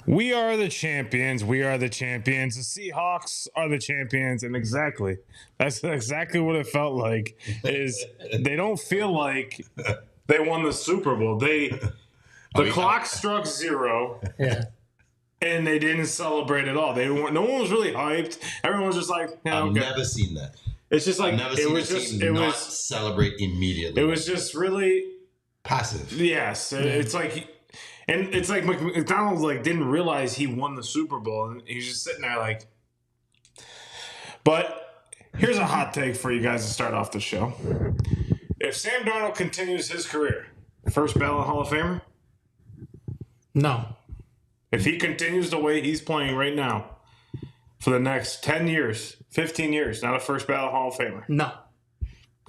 We are the champions. We are the champions. The Seahawks are the champions, and that's exactly what it felt like. Is they don't feel like they won the Super Bowl. The clock struck zero. Yeah. And they didn't celebrate at all. No one was really hyped. Everyone was just like, yeah, I've okay. never seen that. It's just like I've never seen a team not celebrate immediately. It was just really passive. Yes, it's like, and it's like McDonald's like didn't realize he won the Super Bowl, and he's just sitting there like. But here's a hot take for you guys to start off the show: if Sam Darnold continues his career, first ballot Hall of Famer? No. If he continues the way he's playing right now for the next 10 years, 15 years, not a first ballot Hall of Famer. No.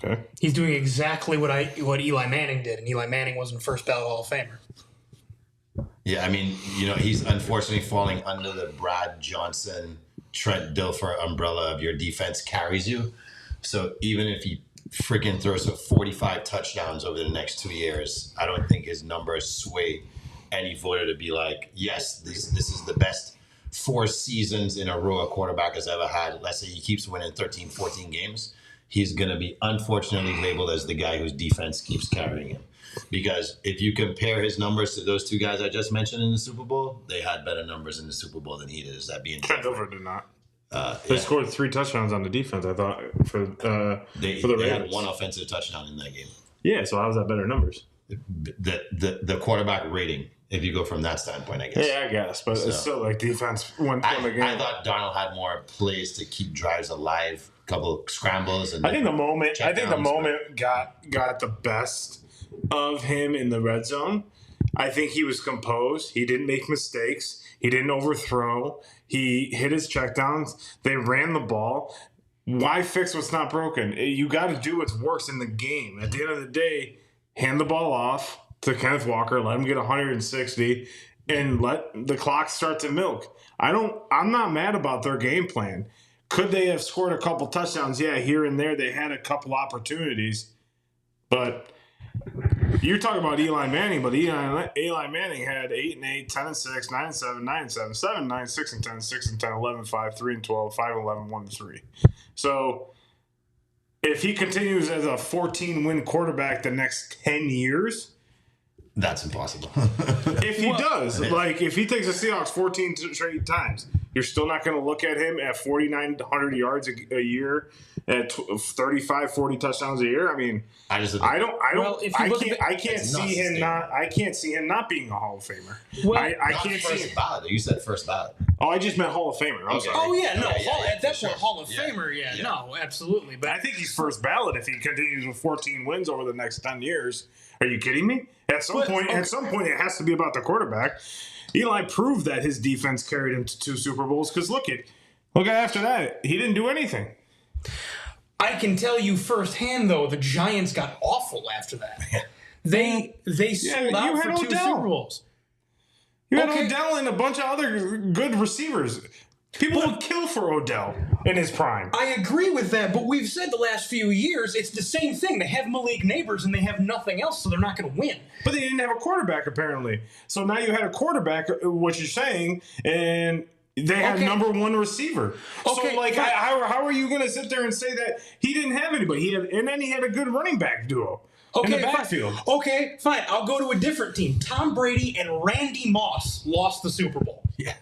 Okay. He's doing exactly what Eli Manning did, and Eli Manning wasn't a first ballot Hall of Famer. Yeah, I mean, he's unfortunately falling under the Brad Johnson, Trent Dilfer umbrella of your defense carries you. So even if he freaking throws for 45 touchdowns over the next 2 years, I don't think his numbers sway any voter to be like, yes, this is the best 4 seasons in a row a quarterback has ever had. Let's say he keeps winning 13, 14 games. He's going to be unfortunately labeled as the guy whose defense keeps carrying him. Because if you compare his numbers to those two guys I just mentioned in the Super Bowl, they had better numbers in the Super Bowl than he did. Is that being Trent Dilfer did not. They scored 3 touchdowns on the defense, I thought, for the Ravens. They had 1 offensive touchdown in that game. Yeah, so how's that better numbers? The quarterback rating, if you go from that standpoint, I guess. Yeah, I guess. But it's still like defense won the game. I thought Darnold had more plays to keep drives alive, a couple of scrambles. And I think the moment got the best of him in the red zone. I think he was composed. He didn't make mistakes. He didn't overthrow. He hit his checkdowns. They ran the ball. Why fix what's not broken? You got to do what works in the game. At the end of the day, hand the ball off to Kenneth Walker, let him get 160, and let the clock start to milk. I'm not mad about their game plan. Could they have scored a couple touchdowns? Yeah, here and there they had a couple opportunities. But you're talking about Eli Manning, but Eli Manning had 8-8, 10-6, 9-7, 9-7, 7, 9, 6 and 10, 6 and 10, 11, 5, 3 and 12, 5 and 11, 1 and 3. So if he continues as a 14-win quarterback the next 10 years, that's impossible. If he does, like if he takes the Seahawks 14 straight times, you're still not going to look at him at 4,900 yards a year, at 35, 40 touchdowns a year. I mean, I can't see him not being a Hall of Famer. Well, I can't see him. Ballot. You said first ballot. Oh, I just meant Hall of Famer. I'm sorry. Oh yeah, no, at that point, Hall of Famer. Yeah, no, absolutely. But I think he's first ballot if he continues with 14 wins over the next 10 years. Are you kidding me? At some point, it has to be about the quarterback. Eli proved that his defense carried him to 2 Super Bowls. Because look at after that, he didn't do anything. I can tell you firsthand, though, the Giants got awful after that. They sold out for 2 Super Bowls. You had Odell and a bunch of other good receivers. People would kill for Odell in his prime. I agree with that, but we've said the last few years it's the same thing. They have Malik Neighbors and they have nothing else, so they're not going to win. But they didn't have a quarterback, apparently. So now you had a quarterback, what you're saying, and they had number 1 receiver. Okay, so, how are you going to sit there and say that he didn't have anybody? Then he had a good running back duo. In the backfield. Fine. Okay, fine. I'll go to a different team. Tom Brady and Randy Moss lost the Super Bowl. Yeah.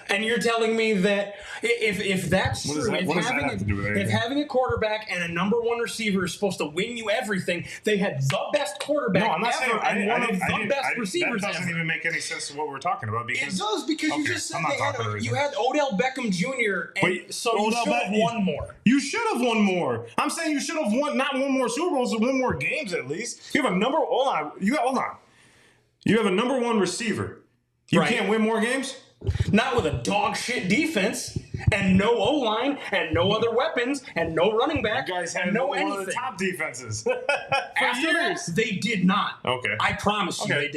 And you're telling me that if that's true, if having a quarterback and a number 1 receiver is supposed to win you everything, they had the best quarterback ever and one of the best receivers ever. That doesn't even make any sense to what we're talking about. Because, it does, because you just said you had Odell Beckham Jr., and so you should have won more. You should have won more. I'm saying you should have won, not won more Super Bowls, but won more games at least. You have a number, hold on. You have a number 1 receiver. You can't win more games? Not with a dog shit defense and no O-line and no other weapons and no running back. You guys had no one anything. of the top defenses. After that, they did not. Okay. I promise you they did.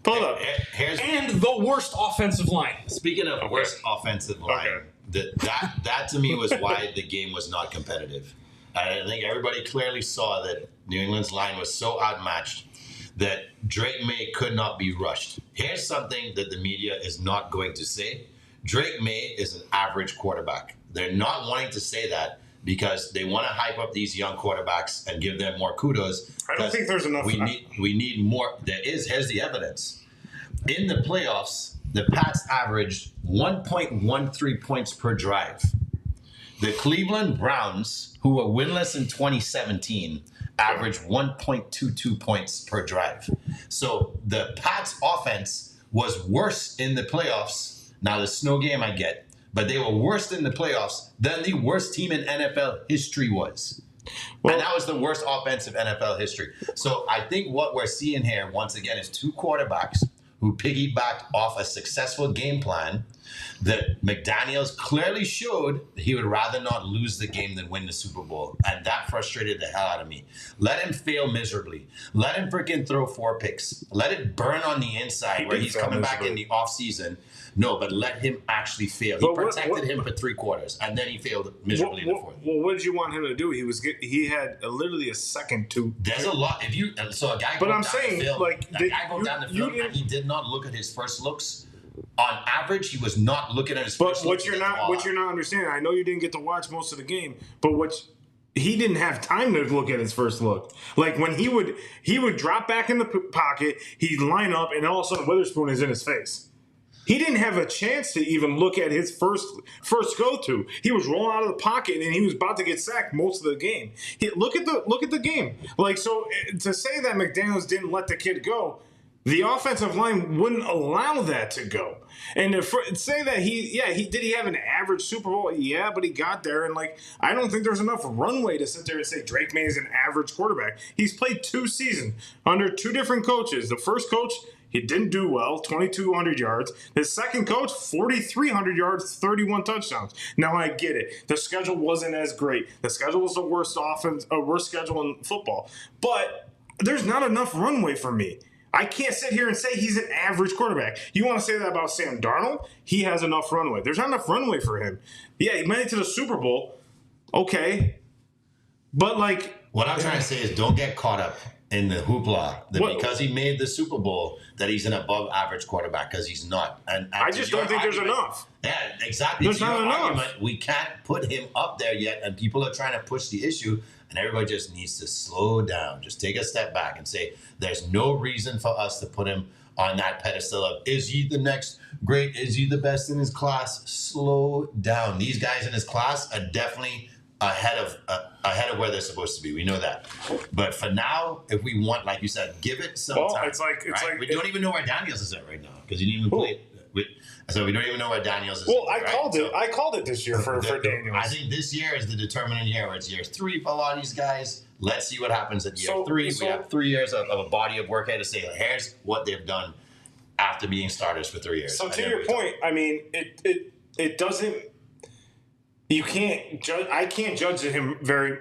Pull it up. And the worst offensive line. Speaking of worst offensive line, that to me was why the game was not competitive. I think everybody clearly saw that New England's line was so outmatched that Drake May could not be rushed. Here's something that the media is not going to say. Drake May is an average quarterback. They're not wanting to say that because they want to hype up these young quarterbacks and give them more kudos. I don't think there's enough. We need more. Here's the evidence. In the playoffs, the Pats averaged 1.13 points per drive. The Cleveland Browns, who were winless in 2017, averaged 1.22 points per drive. So the Pats offense was worse in the playoffs. Now, the snow game I get, but they were worse in the playoffs than the worst team in NFL history was. Well, and that was the worst offensive NFL history. So I think what we're seeing here, once again, is two quarterbacks who piggybacked off a successful game plan that McDaniels clearly showed he would rather not lose the game than win the Super Bowl. And that frustrated the hell out of me. Let him fail miserably. Let him freaking throw 4 picks. Let it burn on the inside where he's coming back in the offseason. No, but let him actually fail. He protected him for 3 quarters, and then he failed miserably in the fourth. Well, what did you want him to do? He had literally a second to. There's a lot. If you so a guy. But I'm saying film, like a guy go down the field and he did not look at his first looks. On average, he was not looking at his first looks. But what you're not understanding, I know you didn't get to watch most of the game, but he didn't have time to look at his first look. Like when he would drop back in the pocket, he'd line up, and all of a sudden Witherspoon is in his face. He didn't have a chance to even look at his first go-to. He was rolling out of the pocket, and he was about to get sacked most of the game. Look at the game. Like, so to say that McDaniels didn't let the kid go, the offensive line wouldn't allow that to go. And to say that he have an average Super Bowl? Yeah, but he got there, and like I don't think there's enough runway to sit there and say Drake May is an average quarterback. He's played 2 seasons under 2 different coaches. The first coach, he didn't do well, 2,200 yards. His second coach, 4,300 yards, 31 touchdowns. Now I get it. The schedule wasn't as great. The schedule was the worst schedule in football. But there's not enough runway for me. I can't sit here and say he's an average quarterback. You want to say that about Sam Darnold? He has enough runway. There's not enough runway for him. Yeah, he made it to the Super Bowl. Okay. But like... What I'm trying to say is don't get caught up in the hoopla that because he made the Super Bowl that he's an above average quarterback, because he's not. And I just don't think there's enough. Yeah, exactly. There's not enough. Argument, we can't put him up there yet, and people are trying to push the issue, and everybody just needs to slow down. Just take a step back and say, there's no reason for us to put him on that pedestal of, is he the next great? Is he the best in his class? Slow down. These guys in his class are definitely ahead of where they're supposed to be. We know that. But for now, if we want, like you said, give it some time. It's like we don't even know where Daniels is at right now because he didn't even play. So we don't even know where Daniels is. Well, I called it this year for Daniels. I think this year is the determining year. Where it's year 3 for a lot of these guys. Let's see what happens at year 3. We have 3 years of a body of work here to say, here's what they've done after being starters for 3 years. So to your point, I mean, it doesn't. You can't judge. I can't judge him very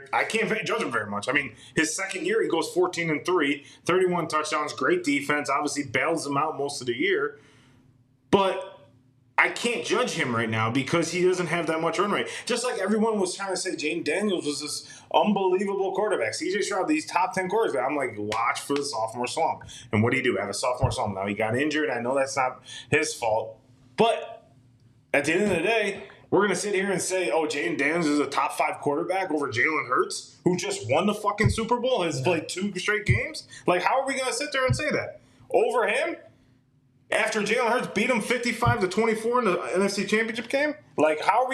much. I mean, his second year, he goes 14-3, 31 touchdowns, great defense. Obviously, bails him out most of the year, but I can't judge him right now because he doesn't have that much run rate. Just like everyone was trying to say, Jaden Daniels was this unbelievable quarterback. CJ Stroud, these top 10 quarterbacks. I'm like, watch for the sophomore slump. And what did he do? Have a sophomore slump. Now he got injured. I know that's not his fault, but at the end of the day, we're going to sit here and say, oh, Jaden Daniels is a top 5 quarterback over Jalen Hurts, who just won the fucking Super Bowl, has played 2 straight games? Like, how are we going to sit there and say that? Over him? After Jalen Hurts beat him 55-24 in the NFC Championship game? Like, how are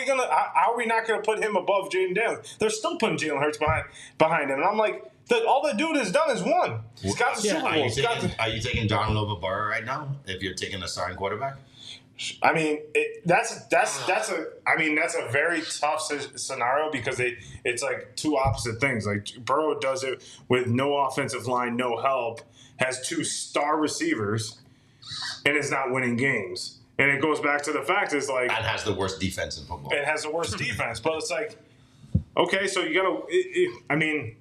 we not going to put him above Jaden Daniels? They're still putting Jalen Hurts behind him. And I'm like, all the dude has done is won. He's got the Super Bowl. Are you taking Donald over Burrow right now if you're taking a starting quarterback? I mean, that's a very tough scenario because it's like 2 opposite things. Like Burrow does it with no offensive line, no help, has 2 star receivers, and is not winning games. And it goes back to the fact is like, and has the worst defense in football. It has the worst defense, but it's like, okay, so you gotta. I mean,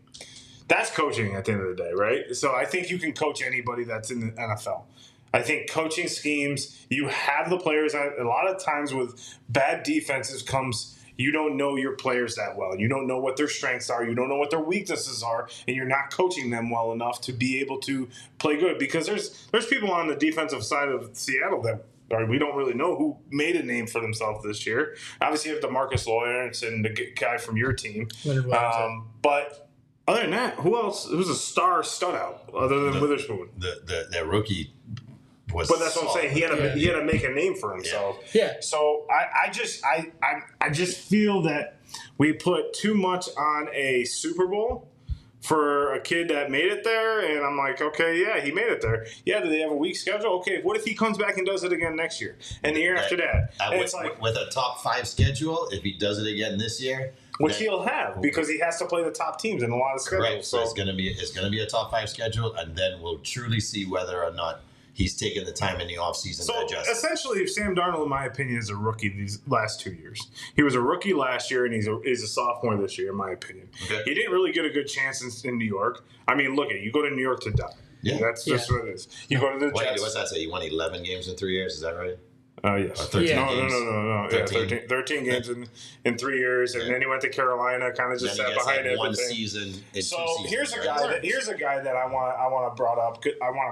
that's coaching at the end of the day, right? So I think you can coach anybody that's in the NFL. I think coaching schemes, you have the players. A lot of times with bad defenses comes you don't know your players that well. You don't know what their strengths are. You don't know what their weaknesses are, and you're not coaching them well enough to be able to play good. Because there's people on the defensive side of Seattle that we don't really know who made a name for themselves this year. Obviously, you have DeMarcus Lawrence and the guy from your team. But other than that, who else? Who's a star stud out other than Witherspoon? The rookie was. But that's what I'm saying. He had to make a name for himself. Yeah. So I just feel that we put too much on a Super Bowl for a kid that made it there, and I'm like, okay, yeah, he made it there. Yeah, do they have a weak schedule? Okay, what if he comes back and does it again next year and the year after that? With a top 5 schedule, if he does it again this year, which he'll have because he has to play the top teams in a lot of schedules. Right, so it's going to be a top 5 schedule, and then we'll truly see whether or not he's taken the time in the offseason to adjust. Essentially, Sam Darnold, in my opinion, is a rookie these last 2 years. He was a rookie last year, and he's a sophomore this year, in my opinion. Okay. He didn't really get a good chance in New York. I mean, look, you go to New York to die. Yeah. That's just what it is. You go to the Jets. What's that say? You won 11 games in 3 years, is that right? Yes. 13 games. No. 13. Yeah, 13 games in 3 years, and then he went to Carolina, kind of just sat behind everything. One season. Here's a guy that I want to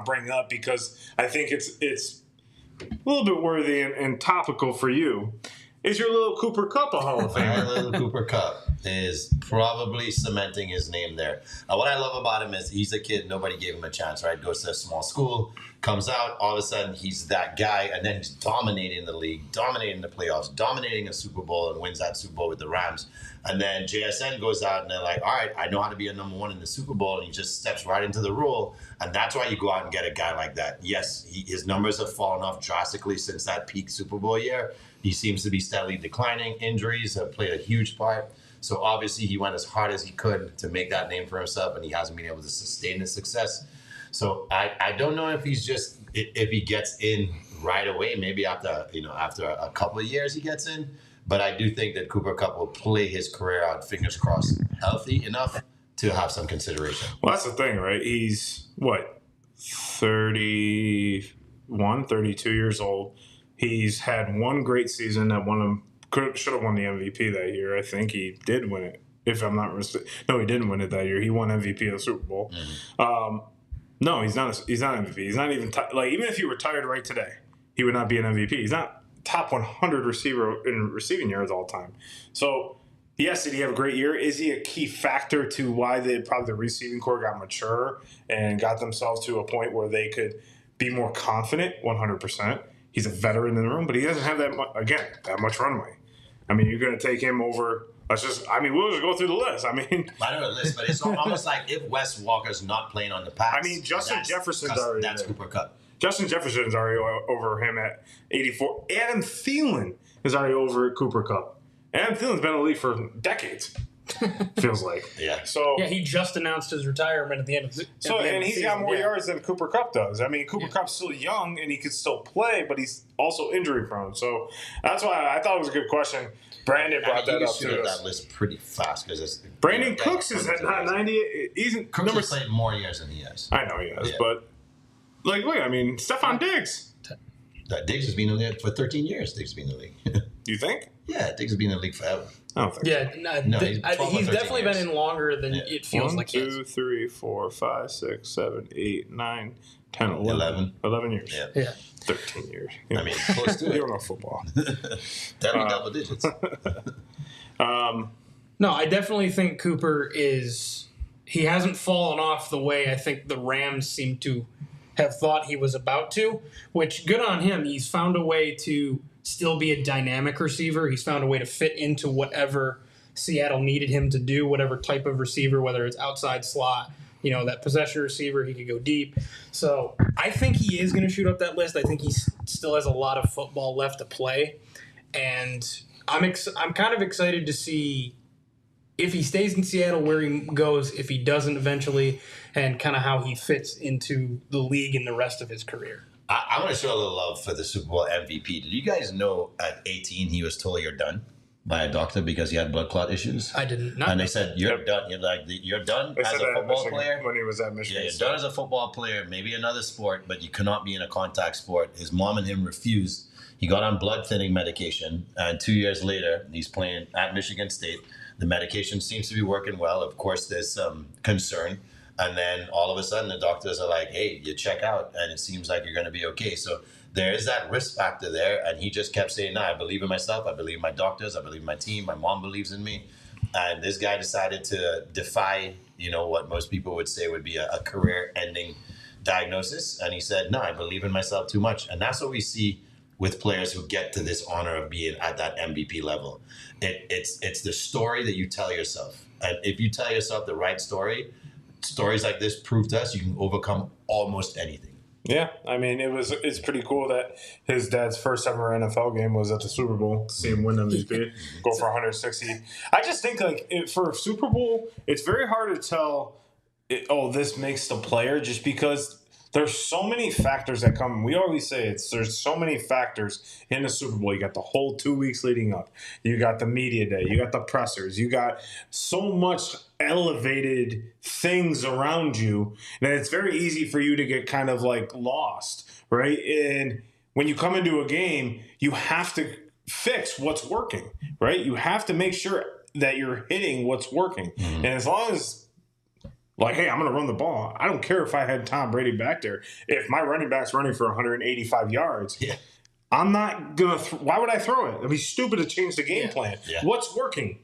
bring up because I think it's a little bit worthy and topical for you. Is your little Cooper Kupp a Hall of Famer? My little Cooper Kupp is probably cementing his name there. What I love about him is he's a kid. Nobody gave him a chance, right? Goes to a small school, comes out, all of a sudden he's that guy, and then he's dominating the league, dominating the playoffs, dominating a Super Bowl, and wins that Super Bowl with the Rams. And then JSN goes out, and they're like, all right, I know how to be a number 1 in the Super Bowl, and he just steps right into the role. And that's why you go out and get a guy like that. Yes, his numbers have fallen off drastically since that peak Super Bowl year. He seems to be steadily declining. Injuries have played a huge part. So obviously he went as hard as he could to make that name for himself, and he hasn't been able to sustain the success. So I don't know if he gets in right away. Maybe after a couple of years he gets in. But I do think that Cooper Kupp will play his career out, fingers crossed, healthy enough to have some consideration. Well, that's the thing, right? He's 31, 32 years old. He's had one great season that should have won the MVP that year. I think he did win it, if I'm not mistaken. No, he didn't win it that year. He won MVP of the Super Bowl. Mm-hmm. No, he's not MVP. He's not even even if he retired right today, he would not be an MVP. He's not top 100 receiver in receiving yards all time. So, yes, did he have a great year? Is he a key factor to why the receiving core got mature and got themselves to a point where they could be more confident? 100%. He's a veteran in the room, but he doesn't have that much runway. I mean, you're going to take him over. We'll just go through the list. I know the list, but it's almost like if Wes Walker's not playing on the Pats. Justin Jefferson's already that's there. Cooper Kupp. Justin Jefferson's already over him at 84. Adam Thielen is already over Cooper Kupp. Adam Thielen's been in the league for decades. Feels like. Yeah. So he just announced his retirement at the end of the season. He's got more yards than Cooper Kupp does. Cooper Kupp's still young and he could still play, but he's also injury prone. So that's why I thought it was a good question. Brandon brought that up to us. That list pretty fast because Brandon Cooks is at 98. Cooks has played more years than he has. I know he has, but look, Stephon Diggs. Diggs has been in there for 13 years. Diggs has been in the league. Do you think? Yeah, Diggs has been in the league forever. I don't think so. He's definitely been in longer than it feels like. 1, 2, 3, 4, 5, 6, 7, 8, 9, 10, 11. 11 years. Yeah. 13 years. Close to it. You don't know football. Definitely double digits. No, I definitely think Cooper he hasn't fallen off the way I think the Rams seem to have thought he was about to, which good on him. He's found a way to still be a dynamic receiver. He's found a way to fit into whatever Seattle needed him to do, whatever type of receiver, whether it's outside slot, that possession receiver, he could go deep. So I think he is going to shoot up that list. I think he still has a lot of football left to play. And I'm kind of excited to see if he stays in Seattle, where he goes, if he doesn't eventually, and kind of how he fits into the league in the rest of his career. I want to show a little love for the Super Bowl MVP. Did you guys know at 18 he was told you're done by a doctor because he had blood clot issues? I didn't know. And they said, you're done. You're done as a football player. When he was at Michigan. Yeah, you're done as a football player, maybe another sport, but you cannot be in a contact sport. His mom and him refused. He got on blood thinning medication, and 2 years later, he's playing at Michigan State. The medication seems to be working well. Of course, there's some concern. And then all of a sudden, the doctors are like, hey, you check out, and it seems like you're going to be okay. So there is that risk factor there. And he just kept saying, no, I believe in myself. I believe in my doctors. I believe in my team. My mom believes in me. And this guy decided to defy, what most people would say would be a career-ending diagnosis. And he said, no, I believe in myself too much. And that's what we see with players who get to this honor of being at that MVP level. It's the story that you tell yourself. And if you tell yourself the right stories like this prove to us you can overcome almost anything. Yeah, I mean, it's pretty cool that his dad's first ever NFL game was at the Super Bowl. See him win MVP, go for 160. I just think for a Super Bowl, it's very hard to tell. This makes the player just because there's so many factors that come. We always say there's so many factors in the Super Bowl. You got the whole 2 weeks leading up. You got the media day. You got the pressers. You got so much elevated things around you that it's very easy for you to get kind of lost, right? And when you come into a game, you have to fix what's working, right? You have to make sure that you're hitting what's working. Mm-hmm. And as long as hey, I'm going to run the ball. I don't care if I had Tom Brady back there. If my running back's running for 185 yards, I'm not going to why would I throw it? It'd be stupid to change the game plan. Yeah. What's working?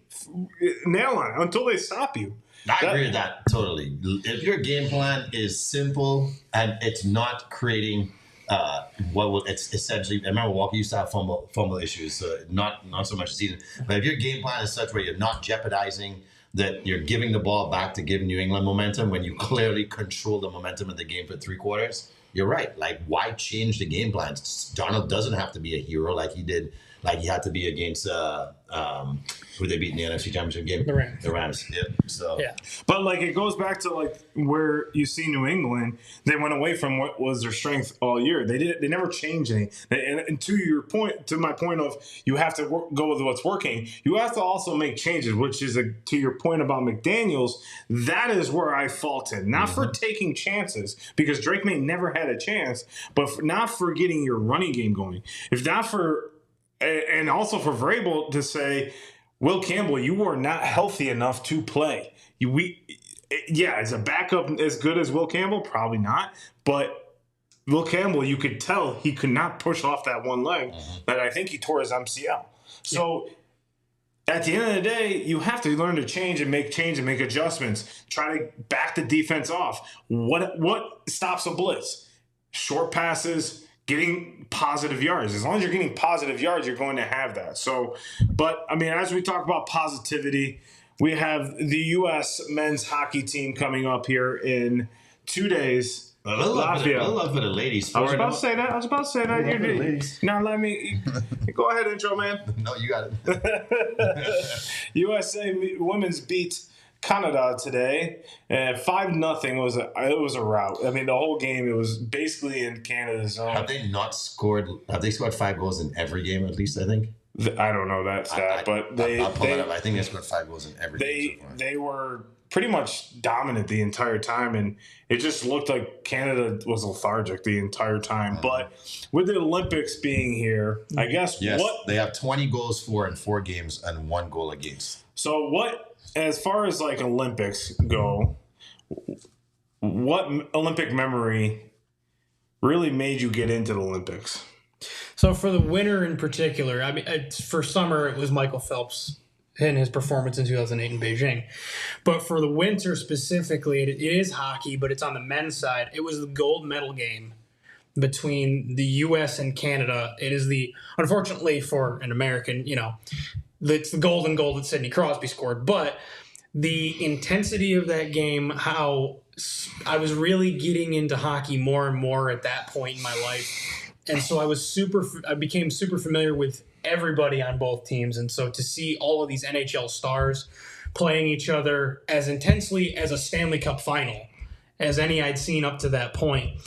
Nail on it until they stop you. I agree with that totally. If your game plan is simple and it's not creating it's essentially, I remember Walker used to have fumble issues, so not so much this season. But if your game plan is such where you're not jeopardizing that you're giving the ball back to give New England momentum when you clearly control the momentum of the game for 3 quarters, you're right. Why change the game plans? Donald doesn't have to be a hero like he did, like he had to be against who they beat in the NFC Championship game? The Rams. Yep. So yeah. But it goes back to where you see New England, they went away from what was their strength all year. They never changed anything. And to my point of you have to go with what's working, you have to also make changes, which is to your point about McDaniels. That is where I fault him, not for taking chances, because Drake May never had a chance, but not for getting your running game going. If not for, and also for Vrabel to say, Will Campbell, you are not healthy enough to play. Is a backup as good as Will Campbell? Probably not. But Will Campbell, you could tell he could not push off that one leg. That I think he tore his MCL. So at the end of the day, you have to learn to change and make adjustments. Try to back the defense off. What stops a blitz? Short passes, getting positive yards. As long as you're getting positive yards, you're going to have that. So, but I mean, as we talk about positivity, we have the U.S. men's hockey team coming up here in 2 days. I love for the ladies. I was about to say that. You ladies. Now let me go ahead, intro man. No, you got it. USA women's beat Canada today, and 5-0 was a rout. I mean, the whole game, it was basically in Canada's zone. Have they scored 5 goals in every game at least? I think. I don't know that stat, but I'll pull that up. I think they scored 5 goals in every game so far. They were pretty much dominant the entire time, and it just looked like Canada was lethargic the entire time. But with the Olympics being here, I guess they have 20 goals for in 4 games and 1 goal against. So as far as Olympics go, what Olympic memory really made you get into the Olympics? So for the winter in particular, I mean, for summer it was Michael Phelps and his performance in 2008 in Beijing. But for the winter specifically, it is hockey, but it's on the men's side. It was the gold medal game between the U.S. and Canada. It is unfortunately for an American, it's the golden goal that Sidney Crosby scored. But the intensity of that game, how I was really getting into hockey more and more at that point in my life. And so I became super familiar with everybody on both teams. And so to see all of these NHL stars playing each other as intensely as a Stanley Cup final as any I'd seen up to that point,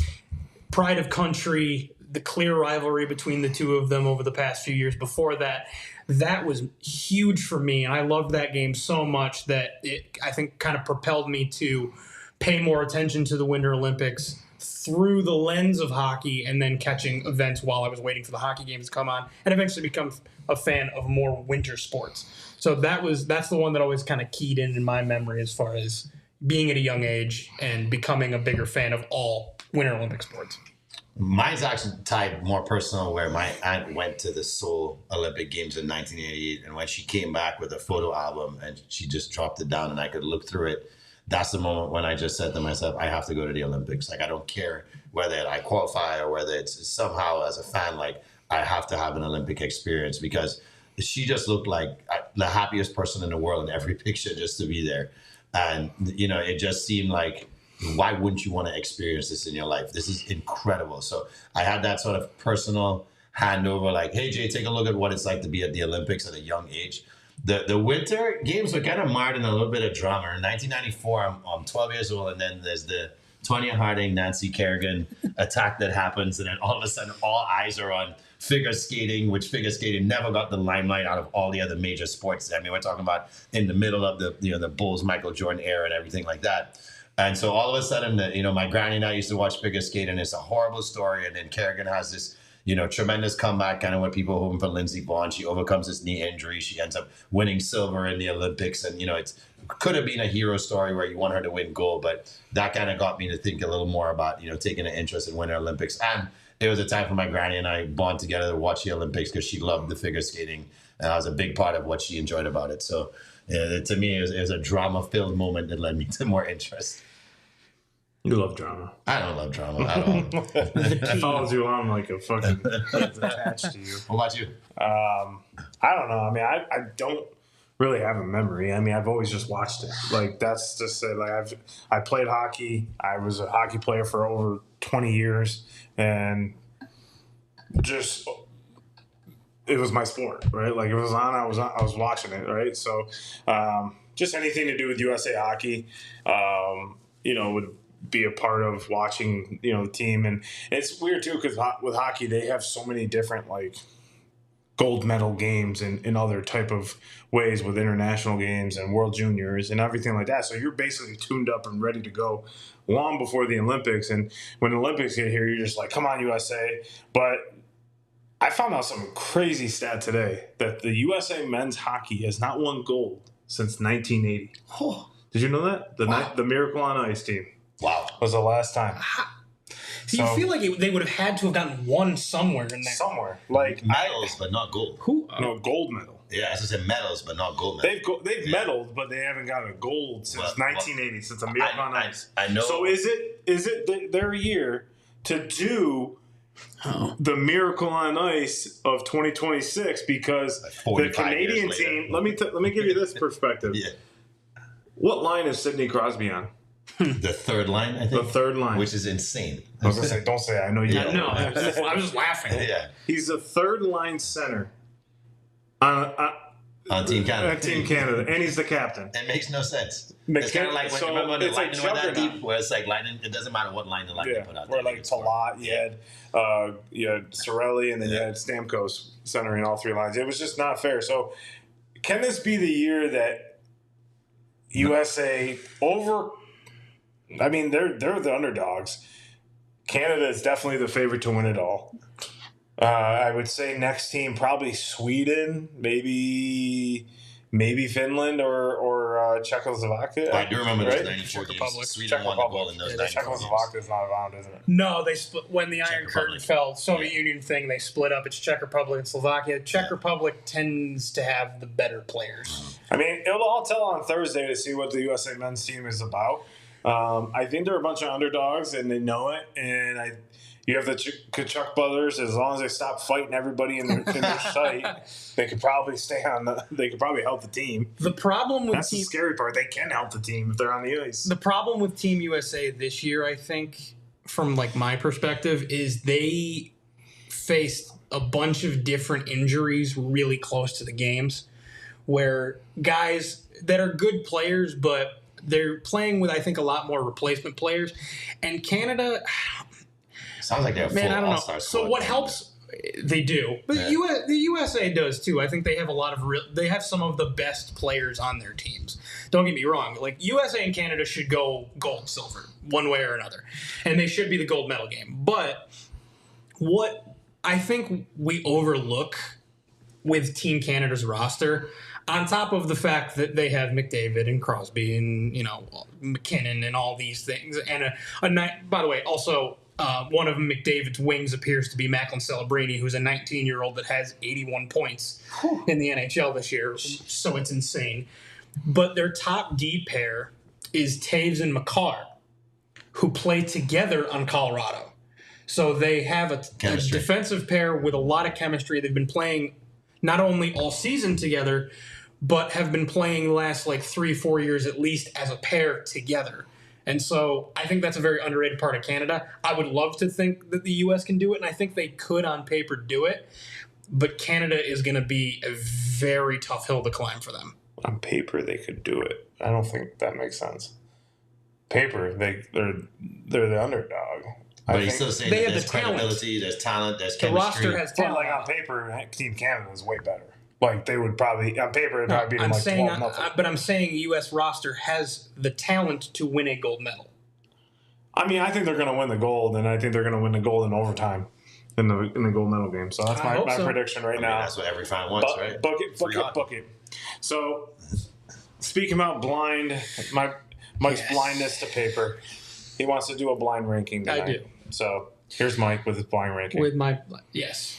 pride of country, the clear rivalry between the two of them over the past few years before that was huge for me. And I loved that game so much that it, I think, kind of propelled me to pay more attention to the Winter Olympics through the lens of hockey and then catching events while I was waiting for the hockey games to come on, and eventually become a fan of more winter sports. So that's the one that always kind of keyed in my memory as far as being at a young age and becoming a bigger fan of all Winter Olympic sports. Mine's actually tied more personal, where my aunt went to the Seoul Olympic Games in 1988, and when she came back with a photo album and she just dropped it down and I could look through it, that's the moment when I just said to myself, I have to go to the Olympics. Like, I don't care whether I qualify or whether it's somehow as a fan, like, I have to have an Olympic experience, because she just looked like the happiest person in the world in every picture just to be there. And, you know, it just seemed like, why wouldn't you want to experience this in your life? This is incredible. So I had that sort of personal handover, like, hey, Jay, take a look at what it's like to be at the Olympics at a young age. The Winter Games were kind of marred in a little bit of drama. In 1994, I'm 12 years old, and then there's the Tonya Harding, Nancy Kerrigan attack that happens, and then all of a sudden, all eyes are on figure skating, which figure skating never got the limelight out of all the other major sports. I mean, we're talking about in the middle of the Bulls, Michael Jordan era and everything like that. And so all of a sudden, my granny and I used to watch figure skating, and it's a horrible story. And then Kerrigan has this, tremendous comeback, kind of what people hoping for Lindsey Vonn. She overcomes this knee injury. She ends up winning silver in the Olympics. And, it could have been a hero story where you want her to win gold, but that kind of got me to think a little more about, taking an interest in Winter Olympics. And it was a time for my granny and I bond together to watch the Olympics, because she loved the figure skating, and I was a big part of what she enjoyed about it. So to me, it was a drama-filled moment that led me to more interest. You love drama. I don't love drama at all. It follows you on like a fucking it's attached to you. What about you? I don't know. I mean, I don't really have a memory. I mean, I've always just watched it. Like, that's just it. Like, I played hockey. I was a hockey player for over 20 years, and just it was my sport, right? Like, it was on. I was watching it, right? So, just anything to do with USA Hockey, would be a part of watching, the team. And it's weird too, because with hockey, they have so many different, like, gold medal games and in other type of ways, with international games and World Juniors and everything like that. So you're basically tuned up and ready to go long before the Olympics. And when the Olympics get here, you're just like, come on, USA. But I found out some crazy stat today that the USA men's hockey has not won gold since 1980. Oh, did you know that? The Miracle on Ice team. Wow. Was the last time. So you feel like they would have had to have gotten one somewhere in there. Somewhere. Like medals, but not gold. No, gold medal. Yeah, I said medals, but not gold medal. They've medaled, but they haven't got a gold since 1980, since a Miracle on Ice. I know. So is it their year to do the Miracle on Ice of 2026? Because the Canadian team. Let me give you this perspective. Yeah. What line is Sidney Crosby on? The third line, I think. The third line. Which is insane. I was going to say, don't say it. I know you don't. No, I was just laughing. Yeah. He's a third line center on Team Canada. On Team Canada. And he's the captain. It makes no sense. It's kind of like when you remember the line that deep, where it's like lining, it doesn't matter what line the line they put out. Where like Talat, you had Sorelli, and then you had Stamkos centering all three lines. It was just not fair. So can this be the year that USA I mean, they're the underdogs. Canada is definitely the favorite to win it all. I would say next team probably Sweden, maybe Finland or Czechoslovakia. I do remember those 94 Czech games. Republic. Sweden won the goal in those 94 games. Czechoslovakia is not around, isn't it? No, they split when the Iron Curtain fell. Soviet Union thing, they split up. It's Czech Republic and Slovakia. Czech Republic tends to have the better players. I mean, it'll all tell on Thursday to see what the USA men's team is about. I think they're a bunch of underdogs, and they know it. And you have the Kachuk brothers. As long as they stop fighting everybody in their sight, they could probably they could probably help the team. The problem with that's the scary part. They can help the team if they're on the ice. The problem with Team USA this year, I think, from like my perspective, is they faced a bunch of different injuries really close to the games, where guys that are good players, but they're playing with, I think, a lot more replacement players. And Canada, sounds like they're full I don't know. all-star So what helps? They do, but the USA does too. I think they have they have some of the best players on their teams. Don't get me wrong. Like USA and Canada should go gold and silver one way or another, and they should be the gold medal game. But what I think we overlook with Team Canada's roster, on top of the fact that they have McDavid and Crosby and McKinnon and all these things, and by the way, also. One of McDavid's wings appears to be Macklin Celebrini, who's a 19-year-old that has 81 points in the NHL this year, so it's insane. But their top D pair is Taves and Makar, who play together on Colorado. So they have a defensive pair with a lot of chemistry. They've been playing not only all season together, but have been playing the last 3-4 years at least as a pair together. And so I think that's a very underrated part of Canada. I would love to think that the U.S. can do it, and I think they could on paper do it. But Canada is going to be a very tough hill to climb for them. On paper, they could do it. I don't think that makes sense. Paper, they're the underdog. But he's still saying that there's credibility, there's talent, there's chemistry. The roster has talent. But on paper, Team Canada is way better. They would probably, on paper, it'd probably be 12-0. But I'm saying the U.S. roster has the talent to win a gold medal. I mean, I think they're going to win the gold, and I think they're going to win the gold in overtime in the gold medal game. So that's my prediction right now. That's what every fan wants, right? Book it. So, speaking about Mike's blindness to paper, he wants to do a blind ranking tonight. I do. So, here's Mike with his blind ranking. Yes.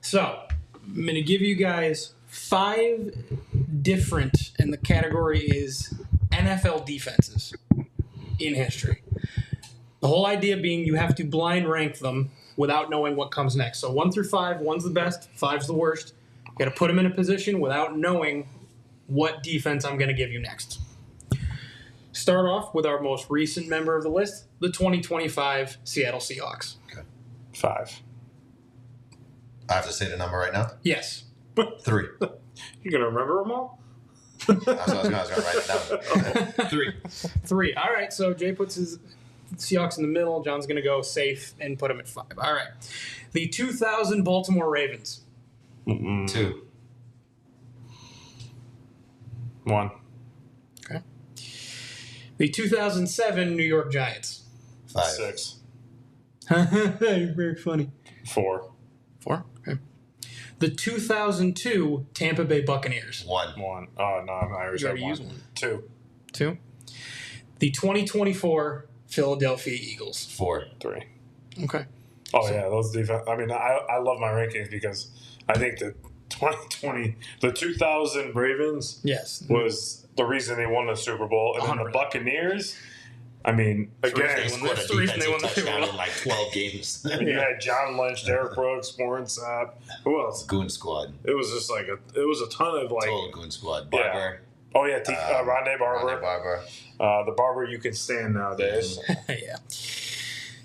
So, I'm going to give you guys 5 different, and the category is NFL defenses in history. The whole idea being you have to blind rank them without knowing what comes next. So 1 through 5, 1's the best, 5's the worst. You got to put them in a position without knowing what defense I'm going to give you next. Start off with our most recent member of the list, the 2025 Seattle Seahawks. Okay. 5. I have to say the number right now? Yes. 3. You going to remember them all? I was going to write it down. 3. 3. All right, so Jay puts his Seahawks in the middle. John's going to go safe and put him at 5. All right. The 2000 Baltimore Ravens. 2. 1. Okay. The 2007 New York Giants. 5. 6. You're very funny. 4. 4. Okay. The 2002 Tampa Bay Buccaneers. 1. Oh, no, I'm Irish. You already used 1. 2. 2. The 2024 Philadelphia Eagles. 4. 3. Okay. Oh, yeah, those defense. I mean, I love my rankings because I think the 2000 Ravens was the reason they won the Super Bowl. And then the Buccaneers, I mean, again, that's the reason they won the Super Bowl in 12 games. You had John Lynch, Derek Brooks, Warren Sapp. Who else? Goon Squad. It was just it was a ton of total Goon Squad. Barber. Yeah. Oh, yeah, Rondé Barber. Rondé Barber. The Barber you can stand nowadays. Yeah.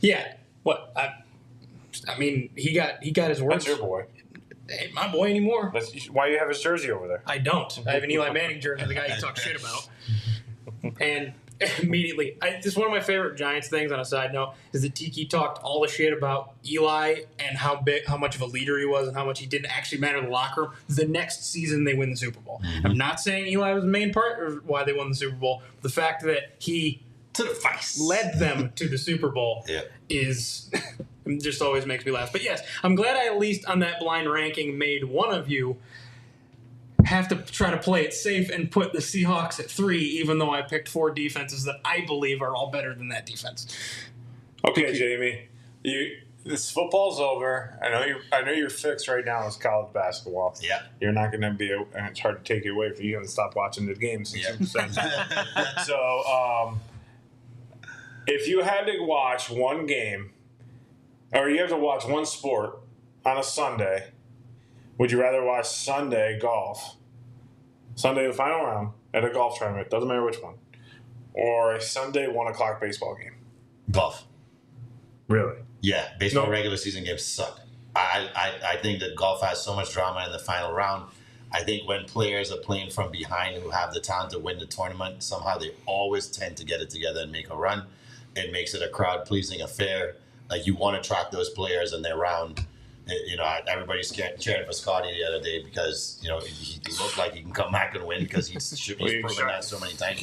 Yeah. What? I mean, he got his work. That's your boy. Ain't my boy anymore. That's why you have his jersey over there. I don't. I have an Eli Manning jersey, the guy you talk shit about. And immediately, just one of my favorite Giants things on a side note is that Tiki talked all the shit about Eli and how much of a leader he was and how much he didn't actually matter in the locker room. The next season, they win the Super Bowl. Mm-hmm. I'm not saying Eli was the main part of why they won the Super Bowl. The fact that he led them to the Super Bowl is just always makes me laugh. But yes, I'm glad I at least on that blind ranking made one of you have to try to play it safe and put the Seahawks at 3, even though I picked 4 defenses that I believe are all better than that defense. Okay, Jamie, this football's over. I know your fix right now is college basketball. Yeah, you're not going to be. And it's hard to take it away for you. You haven't stopped watching the games. So, if you had to watch one game, or you have to watch one sport on a Sunday, would you rather watch Sunday golf, Sunday the final round at a golf tournament, doesn't matter which one, or a Sunday 1 o'clock baseball game? Golf. Really? Yeah, baseball regular season games suck. I think that golf has so much drama in the final round. I think when players are playing from behind who have the talent to win the tournament, somehow they always tend to get it together and make a run. It makes it a crowd-pleasing affair. like you want to track those players and their round. You know, everybody's cheering for Scotty the other day because, you know, he looked like he can come back and win because he's proven that so many times.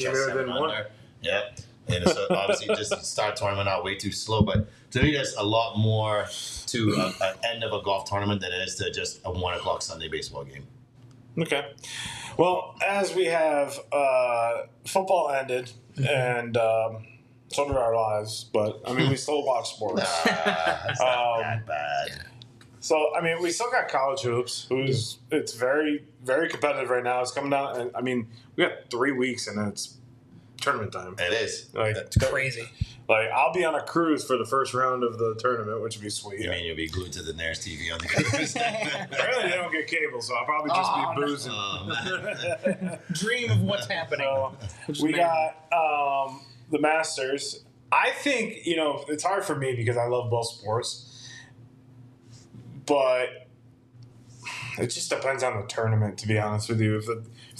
Yeah. And so obviously just start tournament out way too slow. But to me, there's a lot more to an end of a golf tournament than it is to just a 1 o'clock Sunday baseball game. Okay. Well, as we have football ended and so did our lives, but I mean, we still watch sports. It's not that bad. So, I mean, we still got college hoops. It's very, very competitive right now. It's coming down, and I mean, we got 3 weeks, and it's tournament time. It is. Like, It's crazy. Like, I'll be on a cruise for the first round of the tournament, which would be sweet. You mean you'll be glued to the nearest TV on the cruise? Apparently, they don't get cable, so I'll probably just be boozing. Dream of what's happening. So, we got the Masters. I think, you know, it's hard for me because I love both sports. But it just depends on the tournament, to be honest with you. If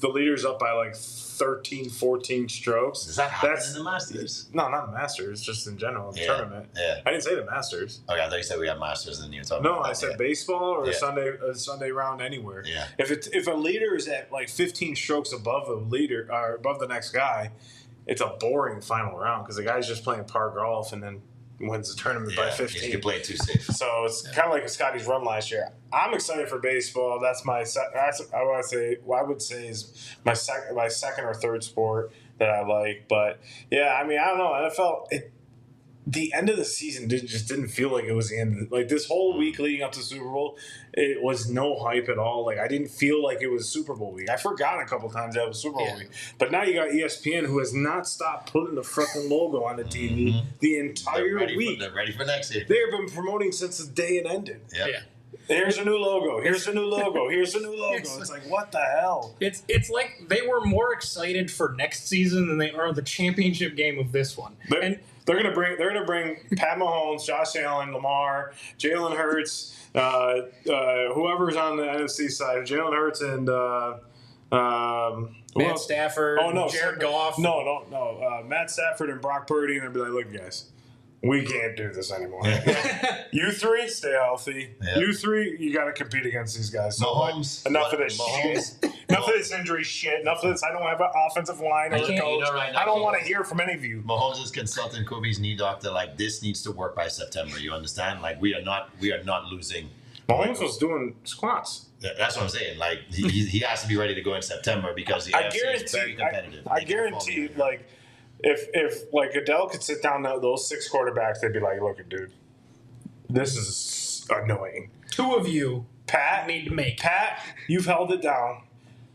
the leader's up by like 13, 14 strokes. Does that happen in the Masters? No, not the Masters, just in general, the tournament. Yeah. I didn't say the Masters. Okay, I thought you said we got Masters and you're talking No, about I said baseball or a Sunday round anywhere. Yeah. If a leader is at like 15 strokes above the leader or above the next guy, it's a boring final round because the guy's just playing par golf and then wins the tournament by 15. You play it too safe. So it's kind of like Scotty's run last year. I'm excited for baseball. That's my I would say is my second or third sport that I like. But yeah, I mean, I don't know. The end of the season just didn't feel like it was the end. Like this whole week leading up to Super Bowl, it was no hype at all. Like I didn't feel like it was Super Bowl week. I forgot a couple times that it was Super Bowl week. But now you got ESPN who has not stopped putting the freaking logo on the TV the entire week. They're ready for next year. They've been promoting since the day it ended. Yeah. Here's a new logo. Here's a new logo. Here's a new logo. It's like, what the hell? It's like they were more excited for next season than they are the championship game of this one. They're gonna bring Pat Mahomes, Josh Allen, Lamar, Jalen Hurts, whoever's on the NFC side, Jalen Hurts and Matt Stafford. Oh no, Jared Goff. No. Matt Stafford and Brock Purdy, and they'll be like, look, guys. We can't do this anymore. You three, stay healthy. Yep. You three, you got to compete against these guys. So Mahomes, enough of this shit. Enough of this injury shit. Enough of this. I don't have an offensive line or a coach. I don't want to hear from any of you. Mahomes is consulting Kobe's knee doctor. Like this needs to work by September. You understand? Like we are not losing. Mahomes was doing squats. That's what I'm saying. Like he has to be ready to go in September because the NFC is very competitive. I guarantee, like. If like Goodell could sit down those 6 quarterbacks, they'd be like, look, dude, this is annoying. 2 of you need to make. Pat, you've held it down.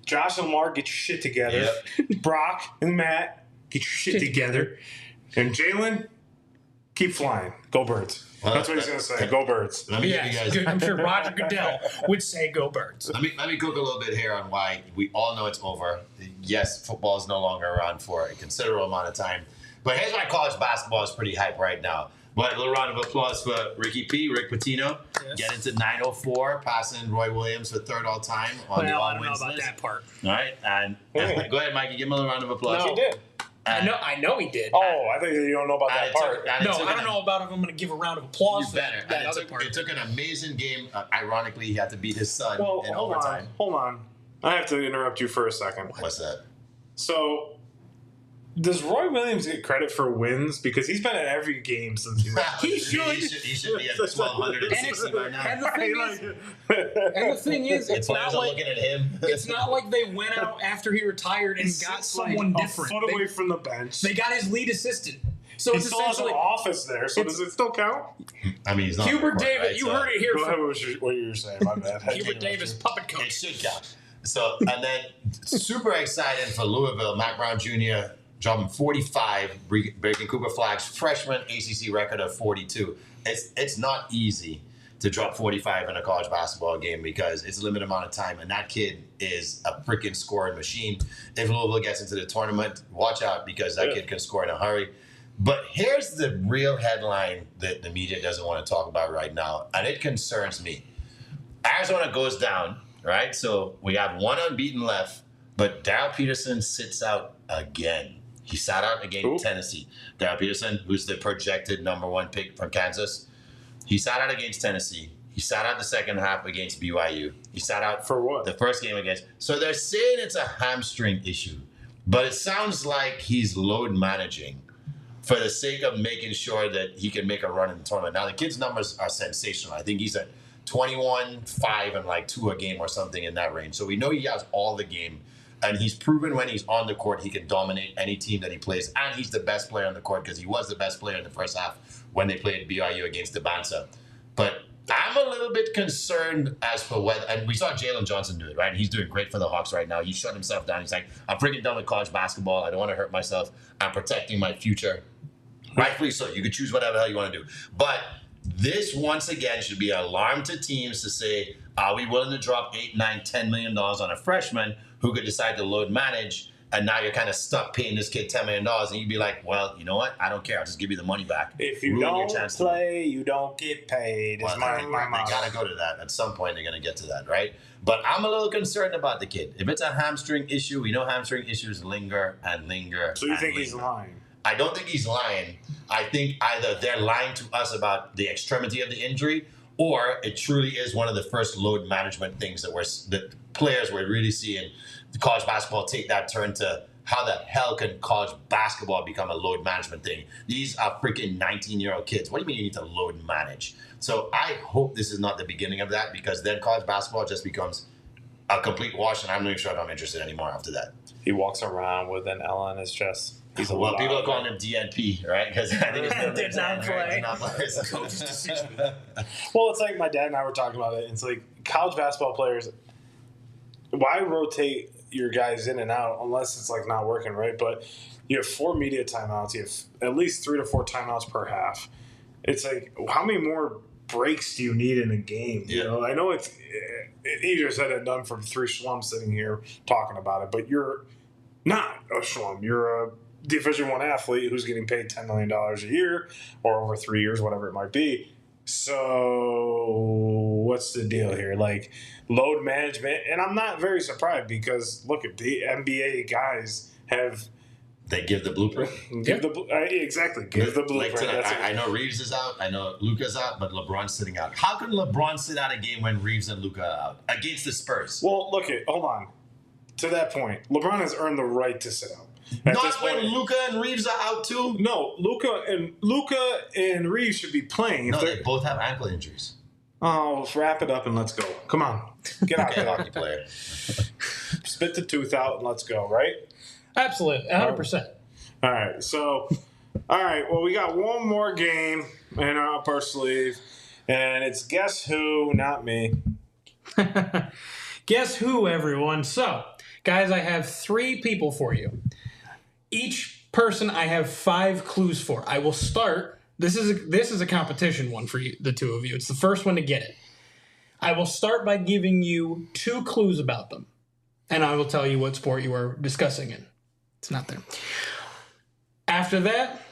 Josh and Lamar, get your shit together. Yep. Brock and Matt, get your shit together. And Jalen, keep flying. Go Birds. Well, that's what he's going to say. Go Birds. Let me give you guys. I'm sure Roger Goodell would say go Birds. Let me cook a little bit here on why we all know it's over. Yes, football is no longer around for a considerable amount of time. But here's why college basketball is pretty hype right now. But a little Round of applause for Rick Pitino. Yes. Getting to 904, passing Roy Williams for 3rd all time on the all wins list. I don't know about that part. All right, and go ahead, Mikey. Give him a little round of applause. No, he did. I know he did. Oh, I think you don't know about that part. I don't know about if I'm going to give a round of applause for that other part. It took an amazing game. Ironically, he had to beat his son in overtime. Hold on. I have to interrupt you for a second. What's that? So, does Roy Williams get credit for wins? Because he's been at every game since he left. He should be at 1,260 by now. And the thing is, it's not like looking at him. It's not like they went out after he retired and got someone different. A foot away from the bench. They got his lead assistant. So he still has an office there. So does it still count? I mean, he's not Hubert Davis. Right? You heard it here. Go ahead. What you were saying? My bad. Hubert Davis, puppet coach. It should count. So, and then super excited for Louisville, Mac Brown Jr. dropping 45, breaking Cooper Flagg's freshman ACC record of 42. It's not easy to drop 45 in a college basketball game because it's a limited amount of time, and that kid is a freaking scoring machine. If Louisville gets into the tournament, watch out because that kid can score in a hurry. But here's the real headline that the media doesn't want to talk about right now, and it concerns me. Arizona goes down, right? So we have one unbeaten left, but Darrell Peterson sits out again. He sat out against Tennessee. Darrell Peterson, who's the projected #1 pick from Kansas, He sat out against Tennessee. He sat out the second half against BYU. He sat out for what? The first game against. So they're saying it's a hamstring issue, but it sounds like he's load managing for the sake of making sure that he can make a run in the tournament. Now the kid's numbers are sensational. I think he's at 21, 5, and like 2 a game or something in that range. So we know he has all the game, and he's proven when he's on the court he can dominate any team that he plays, and he's the best player on the court because he was the best player in the first half when they played BYU against the Bansa. But I'm a little bit concerned as for whether, and we saw Jalen Johnson do it, right? He's doing great for the Hawks right now. He shut himself down. He's like, I'm freaking done with college basketball. I don't want to hurt myself. I'm protecting my future. Rightfully so. You can choose whatever the hell you want to do. But this, once again, should be an alarm to teams to say, are we willing to drop $8, $9, $10 million on a freshman who could decide to load manage? And now you're kind of stuck paying this kid $10 million, and you'd be like, well, you know what? I don't care. I'll just give you the money back. If you don't play, you don't get paid. Well, they got to go to that. At some point, they're going to get to that, right? But I'm a little concerned about the kid. If it's a hamstring issue, we know hamstring issues linger and linger. So you think he's lying? I don't think he's lying. I think either they're lying to us about the extremity of the injury, or it truly is one of the first load management things that players were really seeing college basketball take that turn to how the hell can college basketball become a load management thing? These are freaking 19-year-old kids. What do you mean you need to load manage? So I hope this is not the beginning of that, because then college basketball just becomes a complete wash, and I'm not even sure if I'm interested anymore after that. He walks around with an L on his chest. Well, people are calling him DNP, right? Because I think it's did not play. Coach's decision. Well, it's like my dad and I were talking about it. It's like college basketball players, why rotate your guys in and out unless it's like not working, right? But you have 4 media timeouts. You have at least 3 to 4 timeouts per half. It's like, how many more breaks do you need in a game? Yeah. You know, I know it's easier said than done from 3 schlums sitting here talking about it, but you're not a schlum. You're a Division I athlete who's getting paid $10 million a year or over 3 years, whatever it might be. So what's the deal here? Like, load management, and I'm not very surprised because look at the NBA guys have. They give the blueprint. Exactly. Give the blueprint. Like I know Reeves is out. I know Luka's out, but LeBron's sitting out. How can LeBron sit out a game when Reeves and Luka are out against the Spurs? Well, hold on. To that point, LeBron has earned the right to sit out. Not when Luka and Reeves are out too. No, Luka and Reeves should be playing. No, they both have ankle injuries. Oh, let's wrap it up and let's go. Come on, get out there, hockey player. Spit the tooth out and let's go. Right? Absolutely, 100%. All right, so, well, we got one more game in our upper sleeve, and it's Guess Who, not me. Guess Who, everyone. So, guys, I have 3 people for you. Each person I have 5 clues for. I will start. This is a competition one for you, the 2 of you. It's the first one to get it. I will start by giving you 2 clues about them, and I will tell you what sport you are discussing in. It's not there. After that,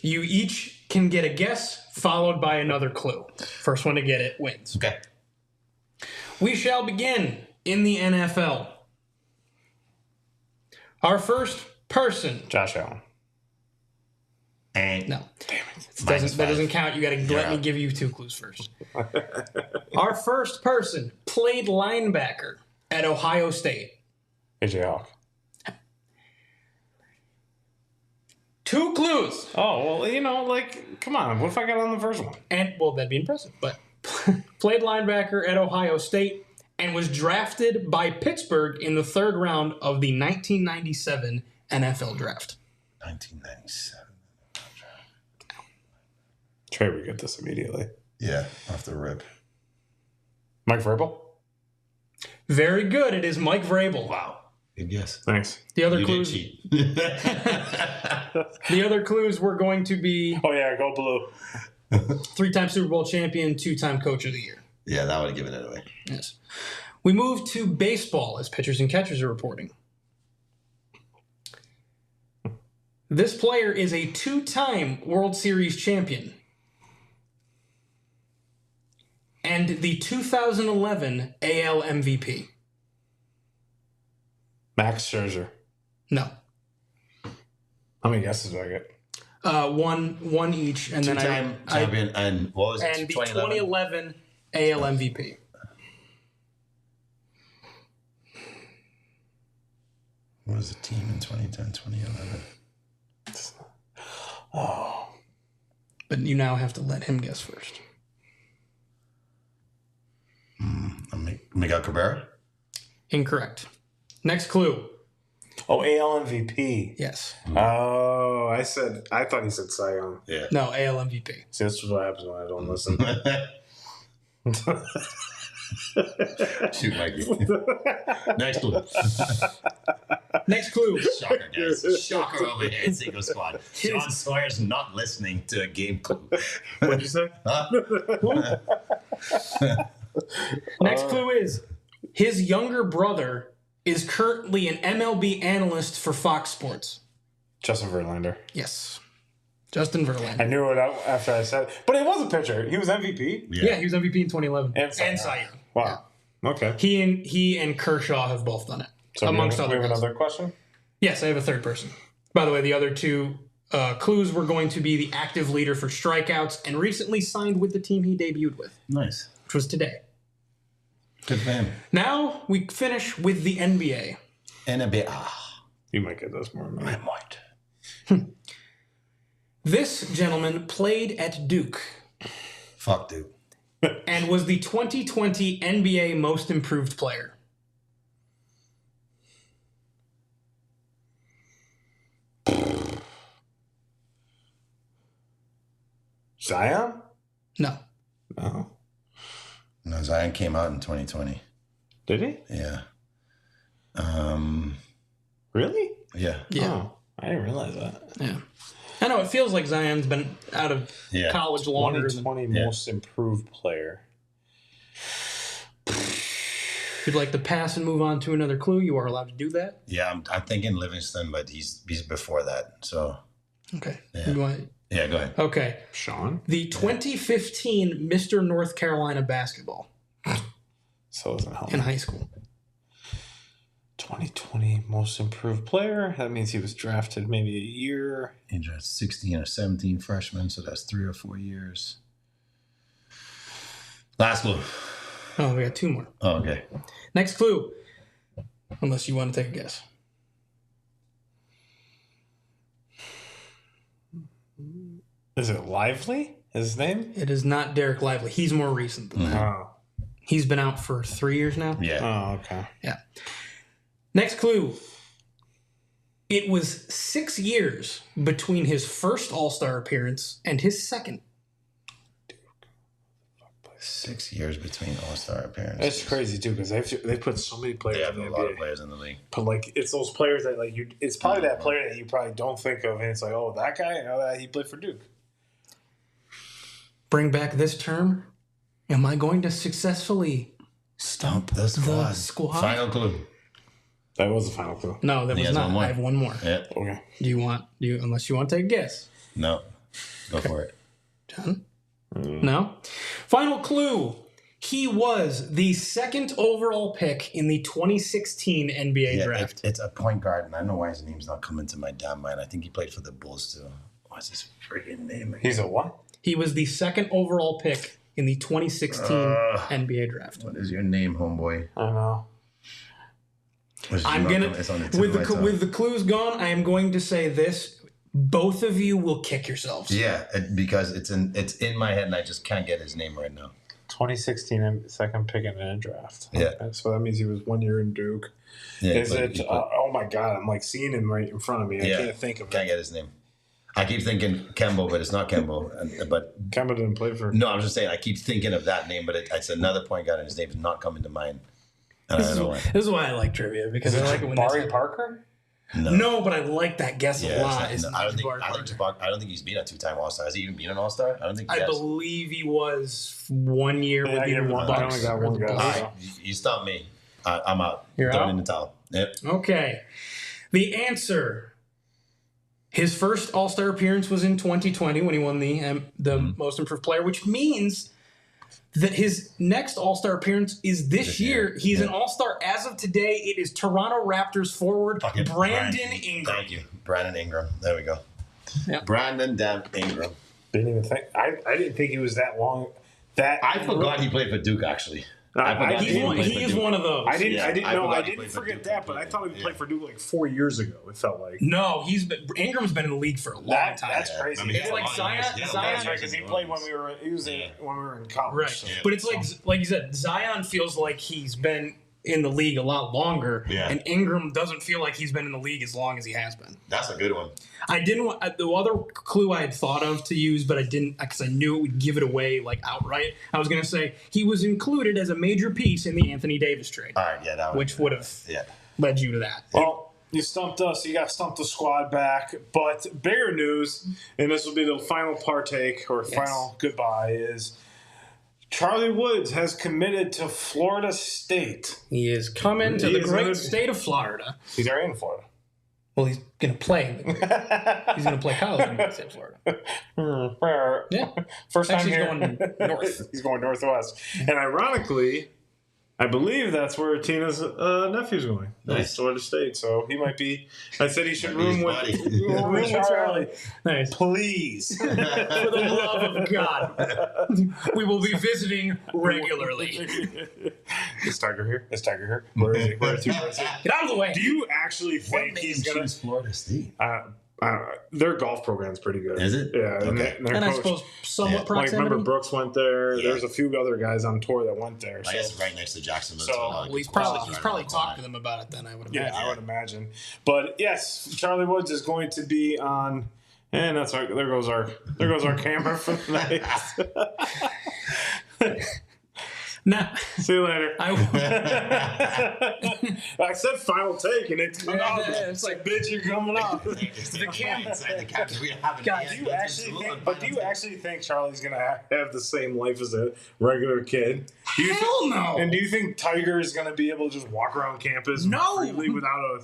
you each can get a guess followed by another clue. First one to get it wins. Okay. We shall begin in the NFL. Our first person. Josh Allen. And no. Damn it. That doesn't count. You got to let me give you 2 clues first. Our first person played linebacker at Ohio State. AJ Hawk. 2 clues. Oh, well, come on. What if I got on the first one? And, well, that'd be impressive. But played linebacker at Ohio State and was drafted by Pittsburgh in the 3rd round of the 1997 NFL Draft. 1997. Trey, we get this immediately. Yeah, off the rip. Mike Vrabel? Very good. It is Mike Vrabel. Wow. Good guess. Thanks. The other You clues. didn't cheat. The other clues were going to be. Oh yeah, go blue. 3-time Super Bowl champion, 2-time Coach of the Year. Yeah, that would have given it away. Yes. We move to baseball as pitchers and catchers are reporting. This player is a 2-time World Series champion and the 2011 AL MVP. Max Scherzer. No. How many guesses do I get? One each, and then Two-time champion, and what was it? And the 2011 AL MVP. What was the team in 2010, 2011? Oh. But you now have to let him guess first. Miguel Cabrera? Incorrect. Next clue. Oh, AL MVP. Yes. Oh, I thought he said Cy Young. Yeah. No, AL MVP. See, this is what happens when I don't listen. Shoot, Mikey. Next clue. Next clue. Shocker, guys. Shocker over here in Single Squad. Sean Sawyer's not listening to a game clue. What'd you say? Huh? Next clue is his younger brother is currently an MLB analyst for Fox Sports. Justin Verlander. Yes. Justin Verlander. I knew it after I said it. But he was a pitcher. He was MVP. Yeah, he was MVP in 2011. And Cy Young. Wow. Yeah. Okay. He and Kershaw have both done it. So amongst we other have guys. another question? Yes, I have a third person. By the way, the other two clues were going to be the active leader for strikeouts and recently signed with the team he debuted with. Nice. Which was today. Good for him. Now we finish with the NBA. NBA. You might get this more than me. I might. This gentleman played at Duke. Fuck, dude. And was the 2020 NBA Most Improved Player. Zion? No. No. No, Zion came out in 2020. Did he? Yeah. Really? Yeah. Yeah. Oh, I didn't realize that. Yeah. I know, it feels like Zion's been out of college longer. 2020 Most Improved Player. If you'd like to pass and move on to another clue, you are allowed to do that. Yeah, I'm thinking Livingston, but he's before that. So. Okay. Yeah. You want... Yeah, go ahead. Okay. Sean? The 2015 Mr. North Carolina basketball. So it doesn't help. In high school. 2020 Most Improved Player. That means he was drafted maybe a year. He drafted 16 or 17 freshmen, so that's 3 or 4 years. Last clue. Oh, we got two more. Oh, okay. Next clue. Unless you want to take a guess. Is it Lively? His name? It is not Derek Lively. He's more recent than that. Oh. He's been out for 3 years now. Yeah. Oh, okay. Yeah. Next clue. It was 6 years between his first All-Star appearance and his second. 6 years between All-Star appearances. It's crazy too because they put so many players. They have in a the lot NBA. of players in the league. But like, it's those players that like you. It's probably that player that you probably don't think of, and it's like, oh, that guy. Oh, that he played for Duke. Bring back this term. Am I going to successfully stump The the squad? Final clue. That was the final clue. No, that He was has not. one more. I have one more. Yeah. Okay. Unless you want to take a guess. No. Go for it. John? No? Final clue. He was the second overall pick in the 2016 NBA draft. It's a point guard, and I don't know why his name's not coming to my damn mind. I think he played for the Bulls, too. What's his friggin' name again? He's a what? He was the second overall pick in the 2016 NBA draft. What is your name, homeboy? I don't know. I'm gonna with the clues gone. I am going to say this: both of you will kick yourselves. Yeah, because it's in my head, and I just can't get his name right now. 2016 second pick in a draft. Yeah. Okay, so that means he was 1 year in Duke. Yeah, Is it? Oh my God! I'm like seeing him right in front of me. I can't think of it. Can't get his name. I keep thinking Kembo, but it's not Kembo. But Kemba didn't play for. no, I'm just saying I keep thinking of that name, but it's another point guard, and his name is not coming to mind. And I don't know why. This is why I like trivia because I like it when Barry Parker. No, but I like that guess a lot. I don't think he's been a 2-time All-Star. Has he even been an All-Star? I don't think he has. believe he was 1 year with I either the Bucks. only got or one the guy. Bulls. All right, you stop me. I'm out. You're Throwing out? in the towel. Yep. Okay. The answer. His first All-Star appearance was in 2020 when he won the Most Improved Player, which means that his next All-Star appearance is this year. He's an All-Star as of today. It is Toronto Raptors forward Brandon Ingram. Thank you. Brandon Ingram. There we go. Yeah. Brandon Damn Ingram. Didn't even think. I didn't think he was that long. I forgot he played for Duke, actually. He is one of those. I didn't forget that, but I thought he played for Duke like 4 years ago. It felt like. No, Ingram's been in the league for a long time. That's crazy. I mean, it's like Zion. That's right, because he played when we were in college. Right, So. but it's like you said, Zion feels like he's been in the league a lot longer, and Ingram doesn't feel like he's been in the league as long as he has been. That's a good one. I didn't want the other clue I had thought of to use, but I didn't because I knew it would give it away like outright. I was going to say he was included as a major piece in the Anthony Davis trade. All right, that which would have led you to that. Well, you stumped us. You got stumped the squad back. But bigger news, and this will be the final partake or final goodbye, is Charlie Woods has committed to Florida State. He is coming to the great state of Florida. He's already in Florida. Well, he's going to play. He's going to play college in the state of Florida. Yeah. First time Actually, here. he's going north. He's going northwest. And ironically, I believe that's where Tina's nephew's going. Nice. Florida State. So he might be. I said he should room with Charlie. Nice. Please. For the love of God. We will be visiting regularly. Is Tiger here? Where is he? Get out of the way. Do you actually think he's going to choose Florida State? Their golf program's pretty good. Is it? Yeah. Okay. And I suppose somewhat proximity. Like, remember Brooks went there. There's a few other guys on tour that went there. I guess right next to Jacksonville. So, he's probably talked to them about it then, I would imagine. Yeah, I would imagine. But yes, Charlie Woods is going to be on, and that's our, there goes our camera for the night. Nah. See you later. I said final take, and it's coming out. It's like, bitch, you're coming out. The camera inside the captain. We have Do you actually think Charlie's gonna have the same life as a regular kid? Hell no. And do you think Tiger is gonna be able to just walk around campus freely without a?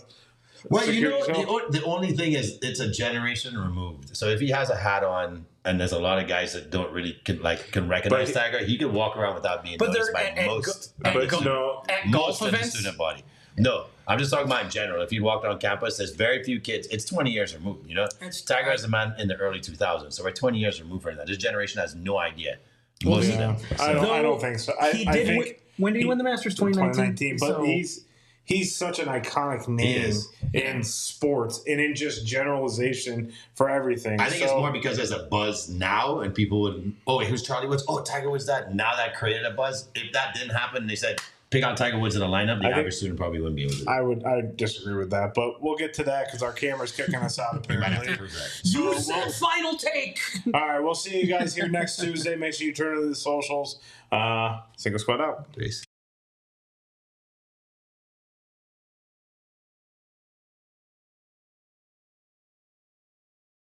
Well, the only thing is it's a generation removed. So if he has a hat on, and there's a lot of guys that don't really can recognize Tiger, he can walk around without being noticed by most golf of the events? student body. No, I'm just talking about in general. If you walk on campus, there's very few kids. It's 20 years removed. You know, Tiger is a man in the early 2000s, so we're 20 years removed from that. This generation has no idea. Most of them. I don't think so. When did he win the Masters? 2019. But he's such an iconic name in sports and in just generalization for everything. I think it's more because there's a buzz now, and people would, who's Charlie Woods? Oh, Tiger Woods that. Now that created a buzz. If that didn't happen, they said, pick out Tiger Woods in the lineup, the average student probably wouldn't be able to do it. I disagree with that, but we'll get to that because our camera's kicking us out apparently. You said final take. All right, we'll see you guys here next Tuesday. Make sure you turn to the socials. Single Squad out. Peace.